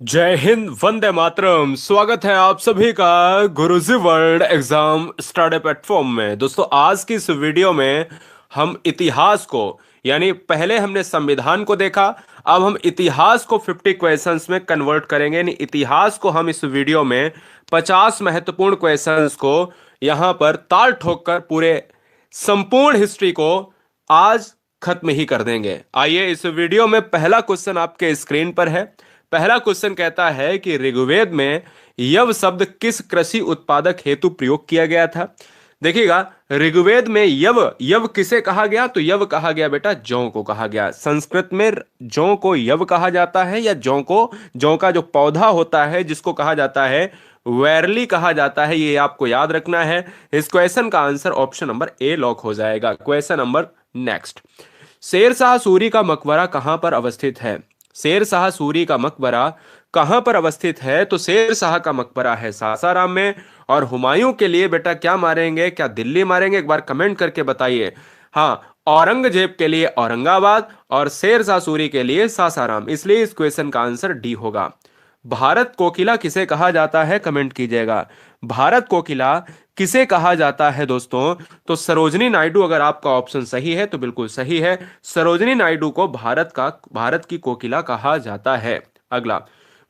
जय हिंद, वंदे मातरम। स्वागत है आप सभी का गुरुजी वर्ल्ड एग्जाम स्टडी प्लेटफॉर्म में। दोस्तों, आज की इस वीडियो में हम इतिहास को, यानी पहले हमने संविधान को देखा, अब हम इतिहास को 50 क्वेश्चंस में कन्वर्ट करेंगे। यानी इतिहास को हम इस वीडियो में 50 महत्वपूर्ण क्वेश्चंस को यहां पर ताल ठोक कर पूरे संपूर्ण हिस्ट्री को आज खत्म ही कर देंगे। आइए, इस वीडियो में पहला क्वेश्चन आपके स्क्रीन पर है। पहला क्वेश्चन कहता है कि ऋग्वेद में यव शब्द किस कृषि उत्पादक हेतु प्रयोग किया गया था। देखिएगा, ऋग्वेद में यव यव किसे कहा गया, तो यव कहा गया बेटा जौ को कहा गया। संस्कृत में जौ को यव कहा जाता है, या जौ का जो पौधा होता है जिसको कहा जाता है वैरली कहा जाता है। ये आपको याद रखना है। इस क्वेश्चन का आंसर ऑप्शन नंबर ए लॉक हो जाएगा। Question number next. Sher Shah Suri का मकबरा कहां पर अवस्थित है। शेर शाह सूरी का मकबरा कहां पर अवस्थित है, तो शेर शाह का मकबरा है सासाराम में। और हुमायूं के लिए बेटा क्या मारेंगे, क्या दिल्ली मारेंगे, एक बार कमेंट करके बताइए। हाँ, औरंगजेब के लिए औरंगाबाद और शेर शाह सूरी के लिए सासाराम, इसलिए इस क्वेश्चन का आंसर डी होगा। भारत कोकिला किसे कहा जाता है, कमेंट कीजिएगा। भारत कोकिला किसे कहा जाता है दोस्तों, तो सरोजनी नायडू। अगर आपका ऑप्शन सही है तो बिल्कुल सही है। सरोजनी नायडू को भारत की कोकिला कहा जाता है। अगला,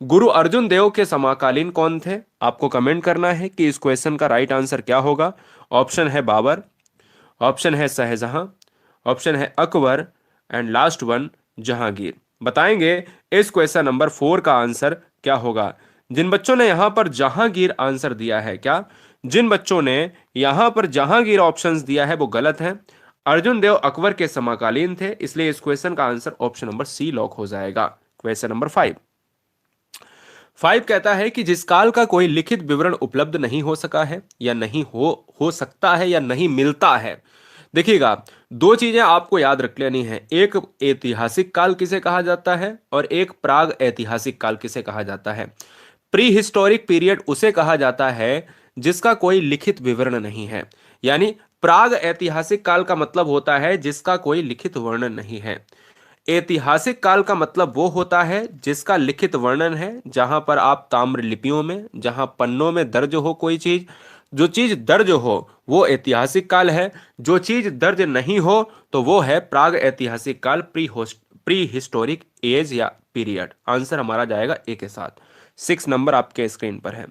गुरु अर्जुन देव के समकालीन कौन थे। आपको कमेंट करना है कि इस क्वेश्चन का राइट आंसर क्या होगा। ऑप्शन है बाबर, ऑप्शन है शाहजहां, ऑप्शन है Akbar, and last one Jahangir. बताएंगे इस क्वेश्चन नंबर 4 का आंसर क्या होगा। जिन बच्चों ने यहां पर जहांगीर आंसर दिया है, क्या जिन बच्चों ने यहां पर जहांगीर ऑप्शंस दिया है वो गलत है। अर्जुन देव अकबर के समकालीन थे, इसलिए इस क्वेश्चन का answer option number c lock हो जाएगा। क्वेश्चन नंबर 5 कहता है कि जिस काल का कोई लिखित विवरण उपलब्ध नहीं हो सका है, या नहीं हो सकता है, या नहीं मिलता है। देखिएगा, दो चीजें आपको याद रख लेनी है। एक ऐतिहासिक काल किसे कहा जाता है, और एक प्राग ऐतिहासिक काल किसे कहा जाता है। प्री हिस्टोरिक पीरियड उसे कहा जाता है जिसका कोई लिखित विवरण नहीं है। यानी प्राग ऐतिहासिक काल का मतलब होता है जिसका कोई लिखित वर्णन नहीं है। ऐतिहासिक काल का मतलब वो होता है जिसका लिखित वर्णन है, जहां पर आप ताम्र लिपियों में, जहां पन्नों में दर्ज हो कोई चीज। जो चीज दर्ज हो वो ऐतिहासिक काल है। जो चीज दर्ज नहीं हो तो वो है प्राग ऐतिहासिक काल, प्री हिस्टोरिक एज या पीरियड। आंसर हमारा जाएगा ए के साथ। 6 नंबर आपके स्क्रीन पर है।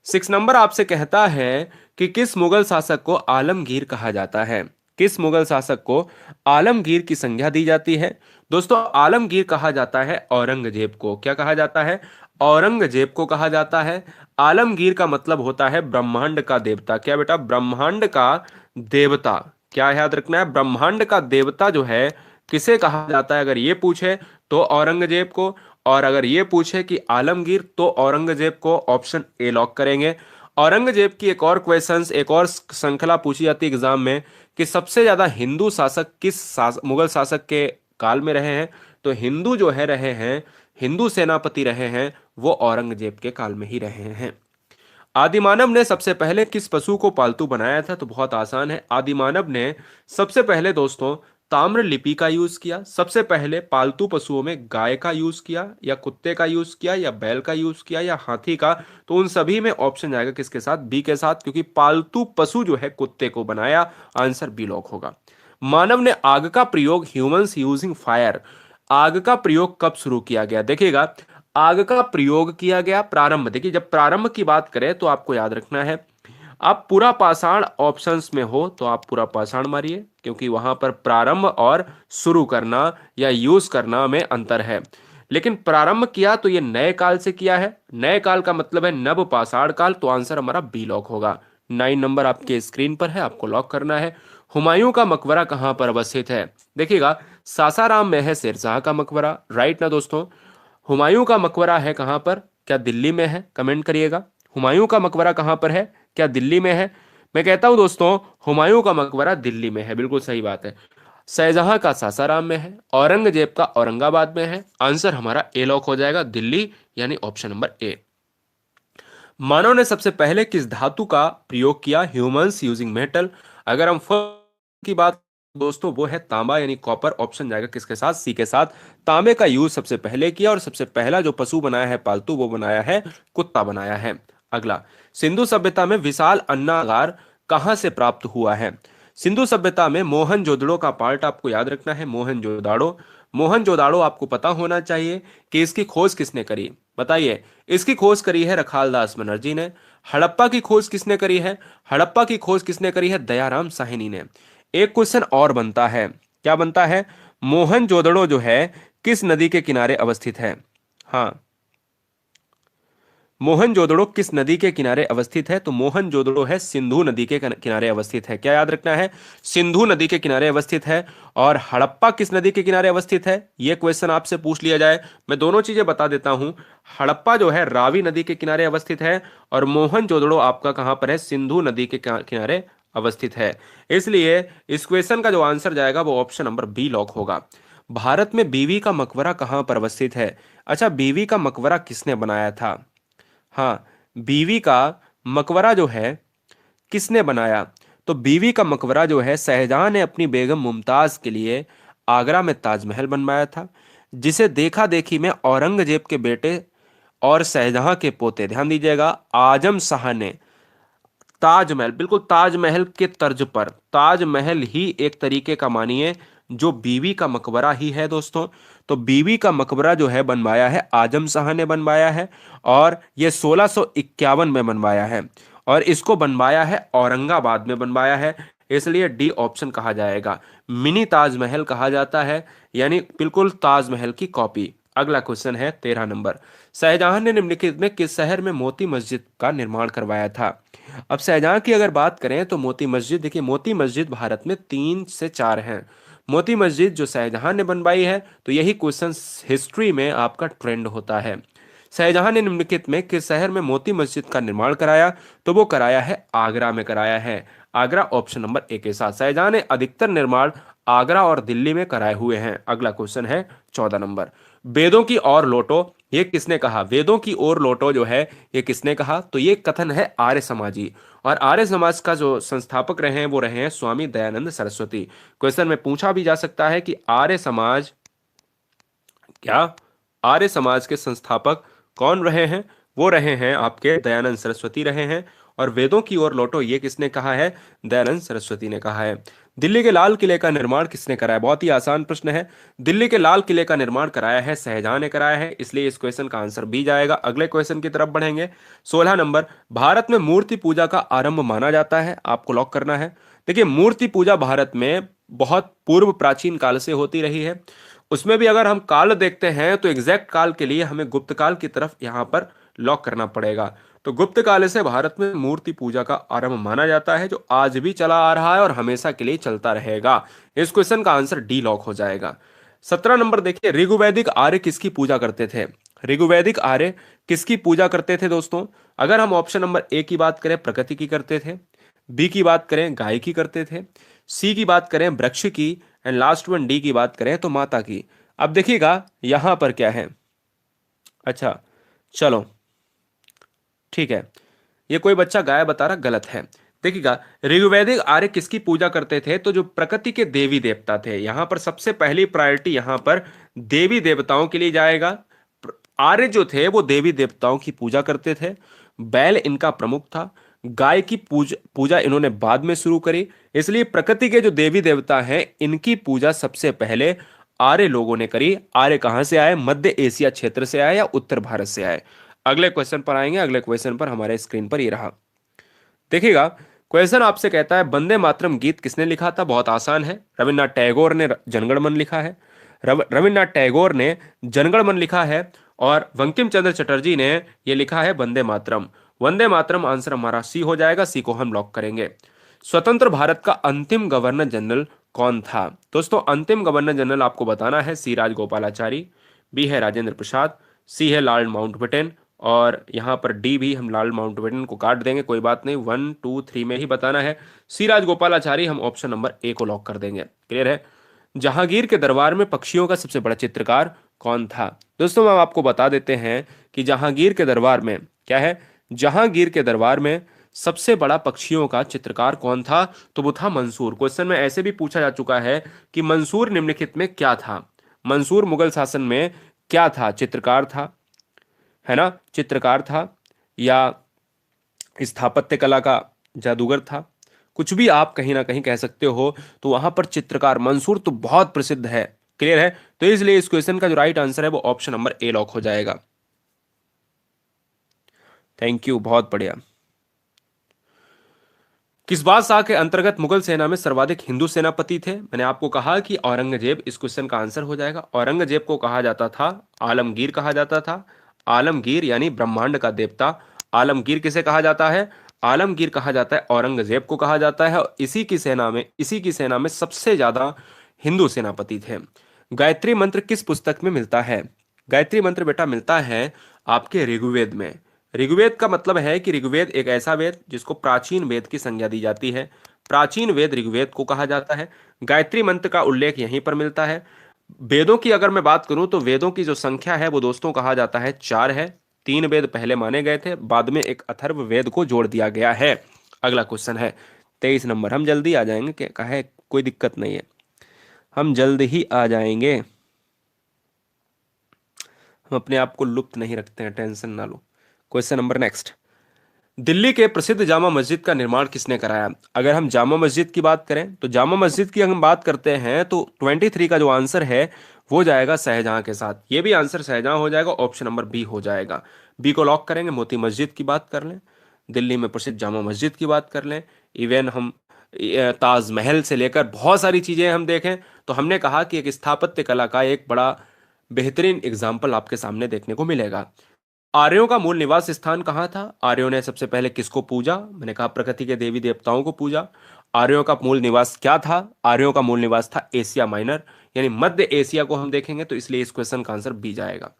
6 नंबर आपसे कहता है कि किस मुगल शासक को आलमगीर कहा जाता है। किस मुगल शासक को आलमगीर की संज्ञा दी जाती है। दोस्तों, आलमगीर कहा जाता है औरंगजेब को। क्या कहा जाता है, औरंगजेब को कहा जाता है। आलमगीर का मतलब होता है ब्रह्मांड का देवता। क्या बेटा, ब्रह्मांड का देवता। क्या याद रखना है, ब्रह्मांड का देवता जो है किसे कहा जाता है। अगर ये पूछे तो औरंगजेब को, और अगर ये पूछे कि आलमगीर, तो औरंगजेब को। ऑप्शन ए लॉक करेंगे। औरंगजेब की एक और क्वेश्चंस, एक और श्रृंखला पूछी जाती है एग्जाम में कि सबसे ज्यादा हिंदू शासक मुगल शासक के काल में रहे हैं। तो हिंदू जो है रहे हैं, हिंदू सेनापति रहे हैं, वो औरंगजेब के काल में ही रहे हैं। आदिमानव ने सबसे पहले किस पशु को पालतू बनाया था, तो बहुत आसान है। आदिमानव ने सबसे पहले दोस्तों ताम्र लिपि का यूज किया। सबसे पहले पालतू पशुओं में गाय का यूज किया, या कुत्ते का यूज किया, या बैल का यूज किया, या हाथी का। तो उन सभी में ऑप्शन जाएगा किसके साथ, बी के साथ, क्योंकि पालतू पशु जो है कुत्ते को बनाया। आंसर बी लॉक होगा। मानव ने आग का प्रयोग, ह्यूमंस यूजिंग फायर, आग का प्रयोग कब शुरू किया गया। देखिएगा, आग का प्रयोग किया गया प्रारंभ। देखिए, जब प्रारंभ की बात करें तो आपको याद रखना है, आप पूरा पाषाण ऑप्शंस में हो तो आप पूरा पाषाण मारिए, क्योंकि वहां पर प्रारंभ और शुरू करना या यूज करना में अंतर है। लेकिन प्रारंभ किया तो ये नए काल से किया है। नए काल का मतलब है नव पाषाण काल, तो आंसर हमारा बी लॉक होगा। 9 नंबर आपके स्क्रीन पर है, आपको लॉक करना है। हुमायूं का मकबरा कहां पर अवस्थित है। देखिएगा, सासाराम में है शेरशाह का मकबरा, राइट ना दोस्तों। हुमायूं का मकबरा है कहां पर, क्या दिल्ली में है, कमेंट करिएगा। हुमायूं का मकबरा कहां पर है, क्या दिल्ली में है। मैं कहता हूं दोस्तों, हुमायूं का मकबरा दिल्ली में है, बिल्कुल सही बात है। शाहजहां का सासाराम में है, औरंगजेब का औरंगाबाद में है। आंसर हमारा ए लॉक हो जाएगा, दिल्ली, यानी ऑप्शन नंबर ए। मानव ने सबसे पहले किस धातु का प्रयोग किया, ह्यूमंस यूजिंग मेटल। अगर हम फर्स्ट की बात दोस्तों वो है तांबा यानी कॉपर। ऑप्शन जाएगा किसके साथ? सी के साथ। तांबे का यूज सबसे पहले किया और सबसे पहला जो पशु बनाया है पालतू वो बनाया है कुत्ता बनाया है। अगला, सिंधु सभ्यता में विशाल अन्नागार कहां से प्राप्त हुआ है? सिंधु सभ्यता में मोहनजोदड़ो का पार्ट आपको याद रखना है, मोहनजोदाड़ो। मोहनजोदाड़ो आपको पता होना चाहिए कि इसकी खोज किसने करी, बताइए। इसकी खोज करी है रखालदास बनर्जी ने। हड़प्पा की खोज किसने करी है? हड़प्पा की खोज किसने करी है? दयाराम साहनी ने। एक क्वेश्चन और बनता है, क्या बनता है? मोहनजोदड़ो जो है किस नदी के किनारे अवस्थित है? हाँ, मोहनजोदड़ो किस नदी के किनारे अवस्थित है? तो मोहनजोदड़ो है सिंधु नदी के किनारे अवस्थित है। क्या याद रखना है? सिंधु नदी के किनारे अवस्थित है। और हड़प्पा किस नदी के किनारे अवस्थित है? यह क्वेश्चन आपसे पूछ लिया जाए, मैं दोनों चीजें बता देता हूं। हड़प्पा जो है रावी नदी के किनारे अवस्थित है और मोहनजोदड़ो आपका कहां पर है? सिंधु नदी के किनारे अवस्थित है। इसलिए इस क्वेश्चन का जो आंसर जाएगा वो ऑप्शन नंबर बी लॉक होगा। भारत में बीवी का मकबरा कहां पर अवस्थित है? अच्छा, बीवी का मकबरा किसने बनाया था? हाँ, बीवी का मकबरा जो है किसने बनाया? तो बीवी का मकबरा जो है शाहजहां ने अपनी बेगम मुमताज के लिए आगरा में ताजमहल बनवाया था, जिसे देखा देखी में औरंगजेब के बेटे और शाहजहां के पोते, ध्यान दीजिएगा, आजम शाह ने ताजमहल, बिल्कुल ताजमहल के तर्ज पर, ताजमहल ही एक तरीके का मानिए जो बीवी का मकबरा ही है दोस्तों। तो बीवी का मकबरा जो है बनवाया है आजम शाह ने बनवाया है और ये 1651 में बनवाया है और इसको बनवाया है औरंगाबाद में बनवाया है। इसलिए डी ऑप्शन कहा जाएगा। मिनी ताजमहल कहा जाता है, यानी बिल्कुल ताजमहल की कॉपी। अगला क्वेश्चन है 13 नंबर। शाहजहां ने निम्नलिखित में किस शहर में मोती मस्जिद का निर्माण करवाया था? अब शाहजहां की अगर बात करें तो मोती मस्जिद, देखिए मोती मस्जिद भारत में 3 से 4 हैं। मोती मस्जिद जो शाहजहां ने बनवाई है, तो यही क्वेश्चन हिस्ट्री में आपका ट्रेंड होता है। शाहजहां ने निम्नलिखित में किस शहर में मोती मस्जिद का निर्माण कराया? तो वो कराया है आगरा में कराया है। आगरा ऑप्शन नंबर ए के साथ। शाहजहां ने अधिकतर निर्माण आगरा और दिल्ली में कराए हुए हैं। अगला क्वेश्चन है 14 नंबर। वेदों की ओर लौटो, ये किसने कहा? वेदों की ओर लौटो जो है ये किसने कहा? तो ये कथन है आर्य समाजी और आर्य समाज का जो संस्थापक रहे हैं वो रहे हैं स्वामी दयानंद सरस्वती। क्वेश्चन में पूछा भी जा सकता है कि आर्य समाज, क्या आर्य समाज के संस्थापक कौन रहे हैं? वो रहे हैं आपके दयानंद सरस्वती रहे हैं। और वेदों की ओर लौटो ये किसने कहा है? दयानंद सरस्वती ने कहा है। दिल्ली के लाल किले का निर्माण किसने कराया? बहुत ही आसान प्रश्न है। दिल्ली के लाल किले का निर्माण कराया है शाहजहां ने कराया है, इसलिए इस क्वेश्चन का आंसर बी जाएगा। अगले क्वेश्चन की तरफ बढ़ेंगे। 16 नंबर। भारत में मूर्ति पूजा का आरंभ माना जाता है, आपको लॉक करना है। देखिए मूर्ति पूजा भारत में बहुत पूर्व प्राचीन काल से होती रही है। उसमें भी अगर हम काल देखते हैं तो एग्जैक्ट काल के लिए हमें गुप्त काल की तरफ यहां पर लॉक करना पड़ेगा। तो गुप्त काल से भारत में मूर्ति पूजा का आरंभ माना जाता है, जो आज भी चला आ रहा है और हमेशा के लिए चलता रहेगा। इस क्वेश्चन का आंसर डी लॉक हो जाएगा। 17 नंबर देखिए, ऋग्वैदिक आर्य किसकी पूजा करते थे? ऋग्वैदिक आर्य किसकी पूजा करते थे दोस्तों? अगर हम ऑप्शन नंबर ए की बात करें प्रकृति की करते थे, बी की बात करें गाय की करते थे, सी की बात करें वृक्ष की, एंड लास्ट वन डी की बात करें तो माता की। अब देखिएगा यहां पर क्या है। अच्छा चलो ठीक है, ये कोई बच्चा गाय बता रहा, गलत है। देखिएगा ऋग्वैदिक आर्य किसकी पूजा करते थे? तो जो प्रकृति के देवी देवता थे, यहां पर सबसे पहली प्रायोरिटी यहां पर देवी देवताओं के लिए जाएगा। आर्य जो थे वो देवी देवताओं की पूजा करते थे। बैल इनका प्रमुख था। गाय की पूजा पूजा इन्होंने बाद में शुरू करी। इसलिए प्रकृति के जो देवी देवता हैं इनकी पूजा सबसे पहले आर्य लोगों ने करी। आर्य कहां से आए? मध्य एशिया क्षेत्र से आए या उत्तर भारत से आए? अगले क्वेश्चन पर आएंगे। अगले क्वेश्चन पर हमारे स्क्रीन पर ये रहा, देखिएगा। क्वेश्चन आपसे कहता है वंदे मातरम गीत किसने लिखा था? बहुत आसान है, रविन्द्रनाथ टैगोर ने जनगण मन लिखा है। रविन्द्रनाथ टैगोर ने जनगण मन लिखा है और बंकिम चंद्र चटर्जी ने यह लिखा है वंदे मातरम। वंदे मातरम आंसर हमारा सी हो जाएगा, सी को हम लॉक करेंगे। स्वतंत्र भारत का अंतिम गवर्नर जनरल कौन था? दोस्तों अंतिम गवर्नर जनरल आपको बताना है सी राजगोपालाचारी, बी है राजेंद्र प्रसाद, सी है लॉर्ड माउंटबेटन और यहां पर डी भी हम लॉर्ड माउंटबेटन को काट देंगे, कोई बात नहीं, 1 2 3 में ही बताना है। सी राजगोपालाचारी हम ऑप्शन नंबर ए को लॉक कर देंगे। क्लियर है। जहांगीर के दरबार में पक्षियों का सबसे बड़ा चित्रकार कौन था? दोस्तों हम आपको बता देते हैं कि जहांगीर के दरबार में क्या है, जहांगीर के दरबार में सबसे बड़ा पक्षियों का चित्रकार कौन था? तो वो था मंसूर। क्वेश्चन में ऐसे भी पूछा जा चुका है कि मंसूर निम्नलिखित में क्या था? मंसूर मुगल शासन में क्या था? चित्रकार था, है ना, चित्रकार था, या स्थापत्य कला का जादूगर था, कुछ भी आप कहीं ना कहीं कह सकते हो। तो वहां पर चित्रकार मंसूर तो बहुत प्रसिद्ध है। क्लियर है? तो इसलिए इस क्वेश्चन का जो राइट आंसर है वो ऑप्शन नंबर ए लॉक हो जाएगा। थैंक यू, बहुत बढ़िया। किस बादशाह के अंतर्गत मुगल सेना में सर्वाधिक हिंदू सेनापति थे? मैंने आपको कहा कि औरंगजेब इस क्वेश्चन का आंसर हो जाएगा। औरंगजेब को कहा जाता था, आलमगीर कहा जाता था। आलमगीर यानी ब्रह्मांड का देवता। आलमगीर किसे कहा जाता है? आलमगीर कहा जाता है औरंगजेब को कहा जाता है। और इसी की सेना में सबसे ज्यादा हिंदू सेनापति थे। गायत्री मंत्र किस पुस्तक में मिलता है? गायत्री मंत्र बेटा मिलता है आपके ऋग्वेद में। ऋग्वेद का मतलब है कि ऋग्वेद एक ऐसा वेद जिसको प्राचीन वेद की संज्ञा दी जाती है। प्राचीन वेद ऋग्वेद को कहा जाता है। गायत्री मंत्र का उल्लेख यहीं पर मिलता है। वेदों की अगर मैं बात करूं तो वेदों की जो संख्या है वो दोस्तों कहा जाता है 4 है। 3 वेद पहले माने गए थे, बाद में एक अथर्व वेद को जोड़ दिया गया है। अगला क्वेश्चन है 23 नंबर। हम जल्दी आ जाएंगे, क्या कहा है, कोई दिक्कत नहीं है, हम जल्द ही आ जाएंगे। हम अपने आप को लुप्त नहीं रखते हैं, टेंशन ना लो। Question number next. दिल्ली के प्रसिद्ध जामा मस्जिद का निर्माण किसने कराया? अगर हम जामा मस्जिद की बात करें तो जामा मस्जिद की अगर हम बात करते हैं तो 23 का जो आंसर है वो जाएगा शाहजहां के साथ। ये भी आंसर शाहजहां हो जाएगा, ऑप्शन नंबर बी हो जाएगा। बी को लॉक करेंगे। मोती मस्जिद की बात कर लें, दिल्ली में प्रसिद्ध जामा मस्जिद की बात कर लें, इवन हम ताजमहल से लेकर बहुत सारी चीजें हम देखें तो हमने कहा कि एक स्थापत्य कला का एक बड़ा बेहतरीन एग्जाम्पल आपके सामने देखने को मिलेगा। आर्यों का मूल निवास स्थान कहाँ था? आर्यों ने सबसे पहले किसको पूजा? मैंने कहा प्रकृति के देवी देवताओं को पूजा। आर्यों का मूल निवास क्या था? आर्यों का मूल निवास था एशिया माइनर, यानी मध्य एशिया को हम देखेंगे तो इसलिए इस क्वेश्चन का आंसर बी जाएगा।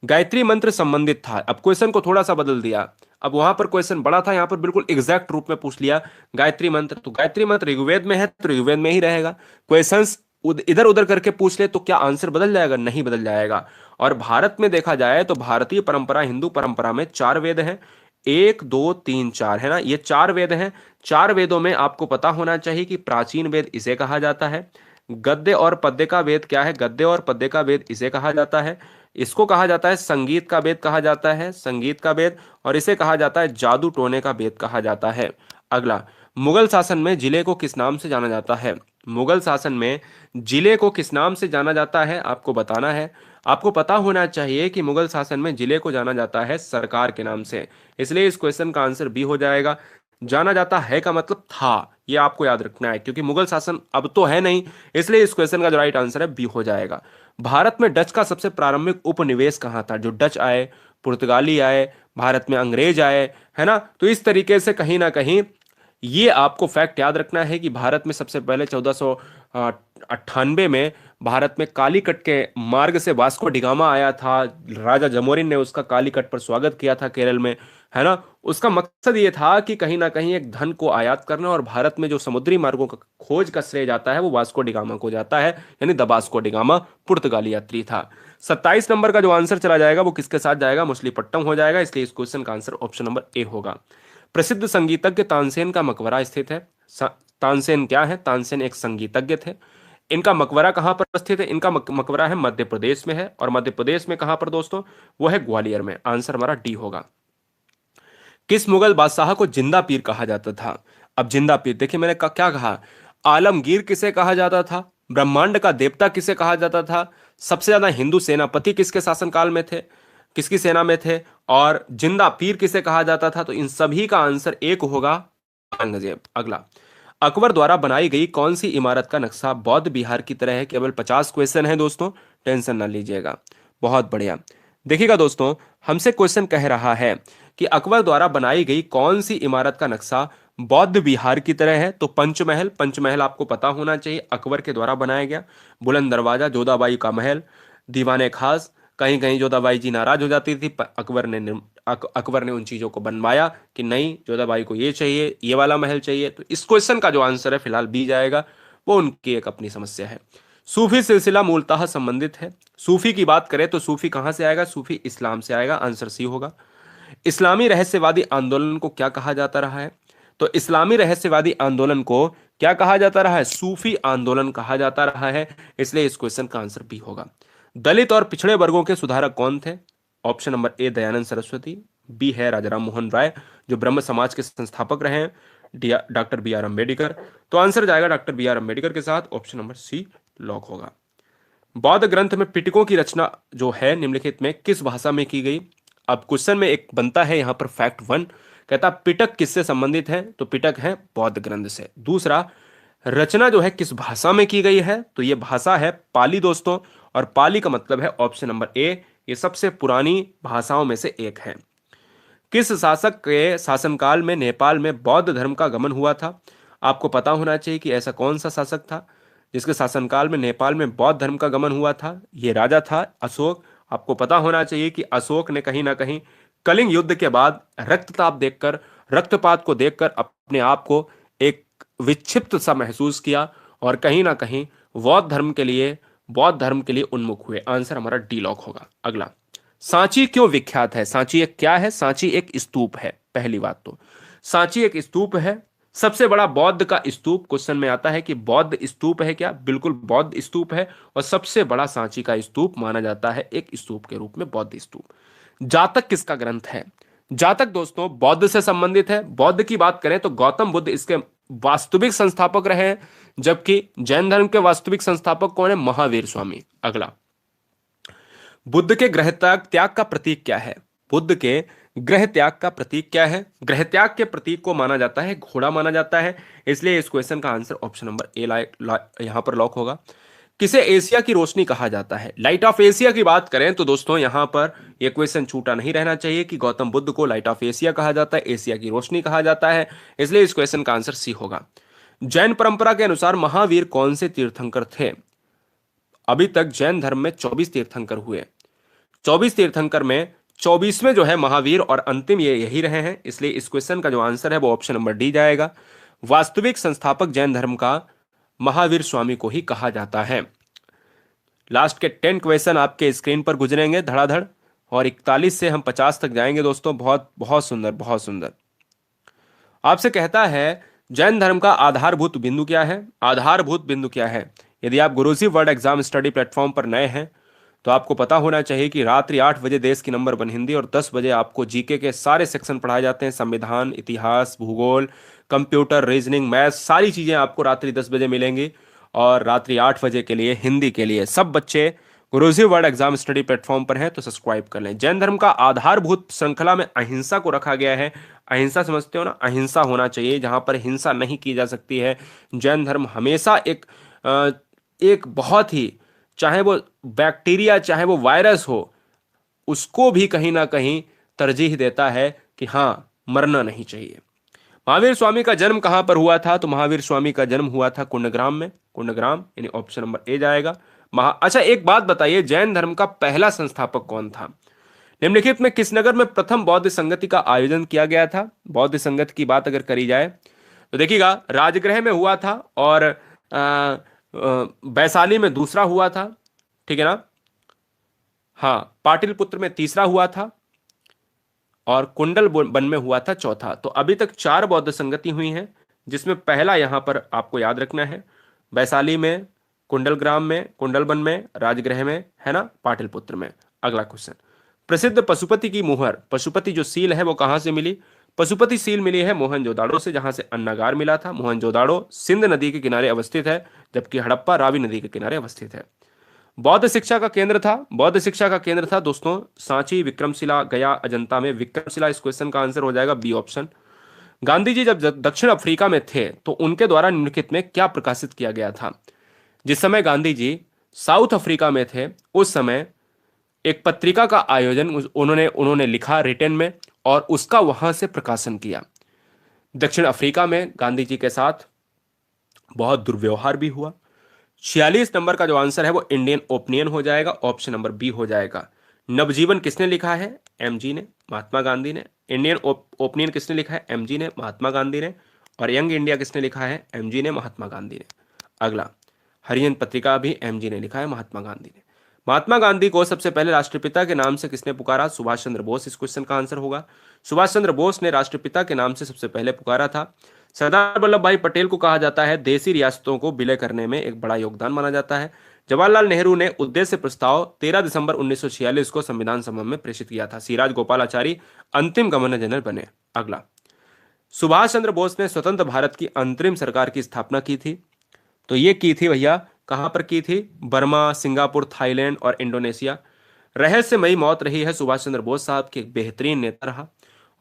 गायत्री मंत्र संबंधित था। अब क्वेश्चन को थोड़ा सा बदल दिया। अब वहां पर क्वेश्चन बड़ा था, यहाँ पर बिल्कुल एग्जैक्ट रूप में पूछ लिया गायत्री मंत्र। तो गायत्री मंत्र ऋग्वेद में है तो ऋग्वेद में ही रहेगा। क्वेश्चंस इधर उधर करके पूछ ले तो क्या आंसर बदल जाएगा? नहीं बदल जाएगा। और भारत में देखा जाए तो भारतीय परंपरा, हिंदू परंपरा में 4 वेद हैं। 1 2 3 4, है ना, ये 4 वेद हैं। 4 वेदों में आपको पता होना चाहिए कि प्राचीन वेद इसे कहा जाता है। गद्य और पद्य का वेद क्या है? गद्य और पद्य का वेद इसे कहा जाता है। इसको कहा जाता है संगीत का वेद, कहा जाता है संगीत का वेद। और इसे कहा जाता है जादू टोने का वेद कहा जाता है। अगला, मुगल शासन में जिले को किस नाम से जाना जाता है? मुगल शासन में जिले को किस नाम से जाना जाता है आपको बताना है। आपको पता होना चाहिए कि मुगल शासन में जिले को जाना जाता है सरकार के नाम से। इसलिए इस क्वेश्चन का आंसर बी हो जाएगा। जाना जाता है का मतलब था, ये आपको याद रखना है, क्योंकि मुगल शासन अब तो है नहीं, इसलिए इस क्वेश्चन का जो राइट आंसर है बी हो जाएगा। भारत में डच का सबसे प्रारंभिक उपनिवेश कहाँ था? जो डच आए, पुर्तगाली आए, भारत में अंग्रेज आए, है ना, तो इस तरीके से कहीं ना कहीं ये आपको फैक्ट याद रखना है कि भारत में सबसे पहले 1498 में भारत में कालीकट के मार्ग से वास्को डिगामा आया था। राजा जमोरिन ने उसका कालीकट पर स्वागत किया था केरल में, है ना। उसका मकसद ये था कि कहीं ना कहीं एक धन को आयात करना, और भारत में जो समुद्री मार्गों का खोज का श्रेय जाता है वो वास्को डिगामा को जाता है, यानी द वास्को डिगामा पुर्तगाली यात्री था। 27 नंबर का जो आंसर चला जाएगा वो किसके साथ जाएगा? मछलीपट्टनम हो जाएगा, इसलिए इस क्वेश्चन का आंसर ऑप्शन नंबर ए होगा। प्रसिद्ध संगीतज्ञ तानसेन का मकबरा स्थित है। तानसेन क्या है? तानसेन एक संगीतज्ञ थे। इनका मकबरा कहां पर स्थित है? इनका मकबरा है मध्य प्रदेश में है। और मध्य प्रदेश में कहां पर दोस्तों? वो है ग्वालियर में। आंसर हमारा डी होगा। किस मुगल बादशाह को जिंदा पीर कहा जाता था? अब जिंदा पीर देखिए, मैंने क्या कहा, आलमगीर किसे कहा जाता था, ब्रह्मांड का देवता किसे कहा जाता था, सबसे ज्यादा हिंदू सेनापति किसके शासनकाल में थे, किसकी सेना में थे, और जिंदा पीर किसे कहा जाता था? तो इन सभी का आंसर एक होगा, औरंगजेब। अगला, अकबर द्वारा बनाई गई कौन सी इमारत का नक्शा बौद्ध विहार की तरह है? केवल 50 क्वेश्चन है दोस्तों, टेंशन ना लीजिएगा। बहुत बढ़िया। देखिएगा दोस्तों, हमसे क्वेश्चन कह रहा है कि अकबर द्वारा बनाई गई कौन सी इमारत का नक्शा बौद्ध विहार की तरह है? तो पंचमहल। पंचमहल आपको पता होना चाहिए अकबर के द्वारा बनाया गया। बुलंद दरवाजा, जोधाबाई का महल, दीवाने खास। कहीं कहीं जोधाबाई जी नाराज हो जाती थी, अकबर ने उन चीजों को बनवाया कि नहीं, जोधाबाई को ये चाहिए, ये वाला महल चाहिए। तो इस क्वेश्चन का जो आंसर है फिलहाल बी जाएगा, वो उनकी एक अपनी समस्या है। सूफी सिलसिला मूलतः संबंधित है। सूफी की बात करें तो सूफी कहां से आएगा? सूफी इस्लाम से आएगा, आंसर सी होगा। इस्लामी रहस्यवादी आंदोलन को क्या कहा जाता रहा है? तो इस्लामी रहस्यवादी आंदोलन को क्या कहा जाता रहा है? सूफी आंदोलन कहा जाता रहा है। इसलिए इस क्वेश्चन का आंसर बी होगा। दलित और पिछड़े वर्गों के सुधारक कौन थे? Option number a Dayanand Saraswati, b है राजाराम मोहन राय जो ब्रह्म समाज के संस्थापक रहे हैं, डॉक्टर बी आर अम्बेडकर। तो आंसर जाएगा डॉक्टर बी आर अम्बेडकर के साथ, ऑप्शन नंबर सी लॉक होगा। बौद्ध ग्रंथ में पिटकों की रचना जो है निम्नलिखित में किस भाषा में की गई? अब क्वेश्चन में एक बनता है यहां पर फैक्ट वन, कहता पिटक किससे संबंधित है? तो पिटक है बौद्ध ग्रंथ से। दूसरा, रचना जो है किस भाषा में की गई है? तो यह भाषा है पाली दोस्तों, और पाली का मतलब है ऑप्शन नंबर ए, ये सबसे पुरानी भाषाओं में से एक है। किस शासक के शासनकाल में नेपाल में बौद्ध धर्म का गमन हुआ था? आपको पता होना चाहिए कि ऐसा कौन सा शासक था जिसके शासनकाल में नेपाल में बौद्ध धर्म का गमन हुआ था। यह राजा था अशोक। आपको पता होना चाहिए कि अशोक ने कहीं ना कहीं कलिंग युद्ध के बाद रक्तताप देखकर, रक्तपात को देखकर अपने आप को एक विक्षिप्त सा महसूस किया और कहीं ना कहीं बौद्ध धर्म के लिए उन्मुख हुए। आंसर हमारा डी लॉक होगा। अगला, सांची क्यों विख्यात है? सांची एक क्या है? सांची एक स्तूप है। पहली बात तो सांची एक स्तूप है, सबसे बड़ा बौद्ध का स्तूप। क्वेश्चन में आता है कि बौद्ध स्तूप है क्या? बिल्कुल बौद्ध स्तूप है, और सबसे बड़ा सांची का स्तूप माना जाता है एक स्तूप के रूप में, बौद्ध स्तूप। जातक किसका ग्रंथ है? जातक दोस्तों बौद्ध से संबंधित है। बौद्ध की बात करें तो गौतम बुद्ध इसके वास्तविक संस्थापक रहे हैं, जबकि जैन धर्म के वास्तविक संस्थापक कौन है? महावीर स्वामी। अगला, बुद्ध के गृह त्याग का प्रतीक क्या है? बुद्ध के गृह त्याग का प्रतीक क्या है? गृह त्याग के प्रतीक को माना जाता है घोड़ा माना जाता है। इसलिए इस क्वेश्चन का आंसर ऑप्शन नंबर ए यहां पर लॉक होगा। किसे एशिया की रोशनी कहा जाता है? लाइट ऑफ एशिया की बात करें तो दोस्तों यहां पर यह क्वेश्चन छूटा नहीं रहना चाहिए कि गौतम बुद्ध को लाइट ऑफ एशिया कहा जाता है, एशिया की रोशनी कहा जाता है। इसलिए इस क्वेश्चन का आंसर सी होगा। जैन परंपरा के अनुसार महावीर कौन से तीर्थंकर थे? अभी तक जैन धर्म में 24 तीर्थंकर हुए। 24 तीर्थंकर में 24वें जो है महावीर, और अंतिम ये यही रहे हैं। इसलिए इस क्वेश्चन का जो आंसर है वो ऑप्शन नंबर डी जाएगा। वास्तविक संस्थापक जैन धर्म का महावीर स्वामी को ही कहा जाता है। लास्ट के 10 क्वेश्चन आपके स्क्रीन पर गुजरेंगे धड़ाधड़, और 41 से हम 50 तक जाएंगे दोस्तों। बहुत बहुत सुंदर, बहुत सुंदर। आपसे कहता है जैन धर्म का आधारभूत बिंदु क्या है? आधारभूत बिंदु क्या है? यदि आप गुरुजी वर्ल्ड एग्जाम स्टडी प्लेटफॉर्म पर नए हैं तो आपको पता होना चाहिए कि रात्रि 8 बजे देश की नंबर 1 हिंदी और 10 बजे आपको जीके के सारे सेक्शन पढ़ाए जाते हैं। संविधान, इतिहास, भूगोल, कंप्यूटर, रीजनिंग, मैथ, सारी चीजें आपको रात्रि 10 बजे मिलेंगी। और रात्रि 8 बजे के लिए हिंदी के लिए सब बच्चे गुरुजी वर्ल्ड एग्जाम स्टडी प्लेटफॉर्म पर हैं तो सब्सक्राइब कर लें। जैन धर्म का आधारभूत श्रृंखला में अहिंसा को रखा गया है। अहिंसा समझते हो ना? अहिंसा होना चाहिए, जहां पर हिंसा नहीं की जा सकती है। जैन धर्म हमेशा एक बहुत ही, चाहे वो बैक्टीरिया चाहे वो वायरस हो, उसको भी कहीं ना कहीं तरजीह देता है कि हाँ, मरना नहीं चाहिए। महावीर स्वामी का जन्म कहां पर हुआ था? तो महावीर स्वामी का जन्म हुआ था कुंडग्राम में। कुंडग्राम यानी ऑप्शन नंबर ए जाएगा। अच्छा एक बात बताइए, जैन धर्म का पहला संस्थापक कौन था? निम्नलिखित में किस नगर में प्रथम बौद्ध संगति का आयोजन किया गया था? बौद्ध संगति की बात अगर करी जाए तो देखिएगा, राजगृह में हुआ था, और वैशाली में दूसरा हुआ था, ठीक है ना? हाँ, पाटिलपुत्र में तीसरा हुआ था, और कुंडल वन में हुआ था चौथा। तो अभी तक 4 बौद्ध संगति हुई हैं, जिसमें पहला यहां पर आपको याद रखना है, वैशाली में, कुंडलग्राम में, कुंडलवन में, राजगृह में, है ना, पाटिलपुत्र में। अगला क्वेश्चन, प्रसिद्ध पशुपति की मुहर, पशुपति जो सील है वो कहां से मिली? पशुपति सील मिली है मोहनजोदाड़ो से, जहां से अन्नागार मिला था। मोहनजोदाड़ो सिंध नदी के किनारे अवस्थित है, जबकि हड़प्पा रावी नदी के किनारे अवस्थित है। बौद्ध शिक्षा का केंद्र था, बौद्ध शिक्षा का केंद्र था दोस्तों सांची, विक्रमशिला, गया, अजंता में। विक्रमशिला इस क्वेश्चन का आंसर हो जाएगा बी ऑप्शन। गांधी जी जब दक्षिण अफ्रीका में थे तो उनके द्वारा निम्नलिखित में क्या प्रकाशित किया गया था? जिस समय गांधी जी साउथ अफ्रीका में थे उस समय एक पत्रिका का आयोजन उन्होंने लिखा रिटेन में, और उसका वहां से प्रकाशन किया। दक्षिण अफ्रीका में गांधी जी के साथ बहुत दुर्व्यवहार भी हुआ। 46 नंबर का जो आंसर है वो इंडियन ओपिनियन हो जाएगा, ऑप्शन नंबर बी हो जाएगा। नवजीवन किसने लिखा है? एमजी ने, महात्मा गांधी ने। इंडियन ओपिनियन किसने लिखा है? एमजी ने, महात्मा गांधी ने। और यंग इंडिया किसने लिखा है? एमजी ने, महात्मा गांधी ने। अगला, हरिजन पत्रिका भी एमजी ने लिखा है, महात्मा गांधी ने। महात्मा गांधी को सबसे पहले राष्ट्रपिता के नाम से किसने पुकारा? सुभाष चंद्र बोस इस क्वेश्चन का आंसर होगा। सुभाष चंद्र बोस ने राष्ट्रपिता के नाम से सबसे पहले पुकारा था। सरदार वल्लभ भाई पटेल को कहा जाता है देसी रियासतों को विलय करने में एक बड़ा योगदान माना जाता है। जवाहरलाल नेहरू ने उद्देश्य प्रस्ताव 13 दिसंबर 1946 को संविधान सभा में प्रेषित किया था। सी राजगोपालाचारी अंतिम गवर्नर जनरल बने। अगला, सुभाष चंद्र बोस ने स्वतंत्र भारत की अंतरिम सरकार की स्थापना की थी। तो ये की थी भैया, कहां पर की थी? बर्मा, सिंगापुर, थाईलैंड और इंडोनेशिया। रहस्यमयी मौत रही है सुभाष चंद्र बोस साहब की, एक बेहतरीन नेता रहा।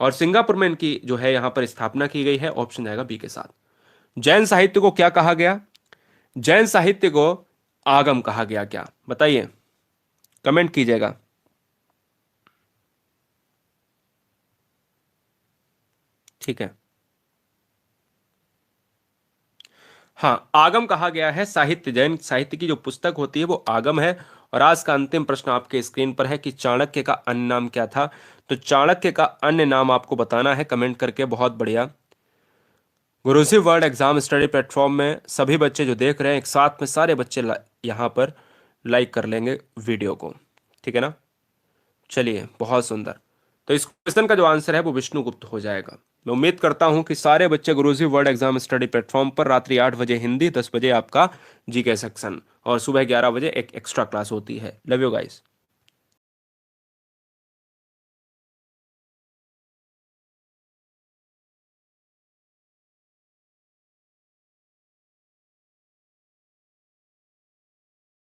और सिंगापुर में इनकी जो है यहां पर स्थापना की गई है। ऑप्शन जाएगा बी के साथ। जैन साहित्य को क्या कहा गया? जैन साहित्य को आगम कहा गया। क्या बताइए, कमेंट कीजिएगा। ठीक है, हाँ, आगम कहा गया है। साहित्य, जैन साहित्य की जो पुस्तक होती है वो आगम है। और आज का अंतिम प्रश्न आपके स्क्रीन पर है कि चाणक्य का अन्य नाम क्या था? तो चाणक्य का अन्य नाम आपको बताना है कमेंट करके। बहुत बढ़िया। गुरुजी वर्ल्ड एग्जाम स्टडी प्लेटफॉर्म में सभी बच्चे जो देख रहे हैं, एक साथ में सारे बच्चे यहाँ पर लाइक कर लेंगे वीडियो को, ठीक है ना? चलिए, बहुत सुंदर। तो इस क्वेश्चन का जो आंसर है वो विष्णुगुप्त हो जाएगा। मैं उम्मीद करता हूं कि सारे बच्चे गुरुजी वर्ल्ड एग्जाम स्टडी प्लेटफॉर्म पर रात्रि 8 बजे हिंदी, 10 बजे आपका जीके सेक्शन और सुबह 11 बजे एक एक्स्ट्रा क्लास होती है। Love you guys.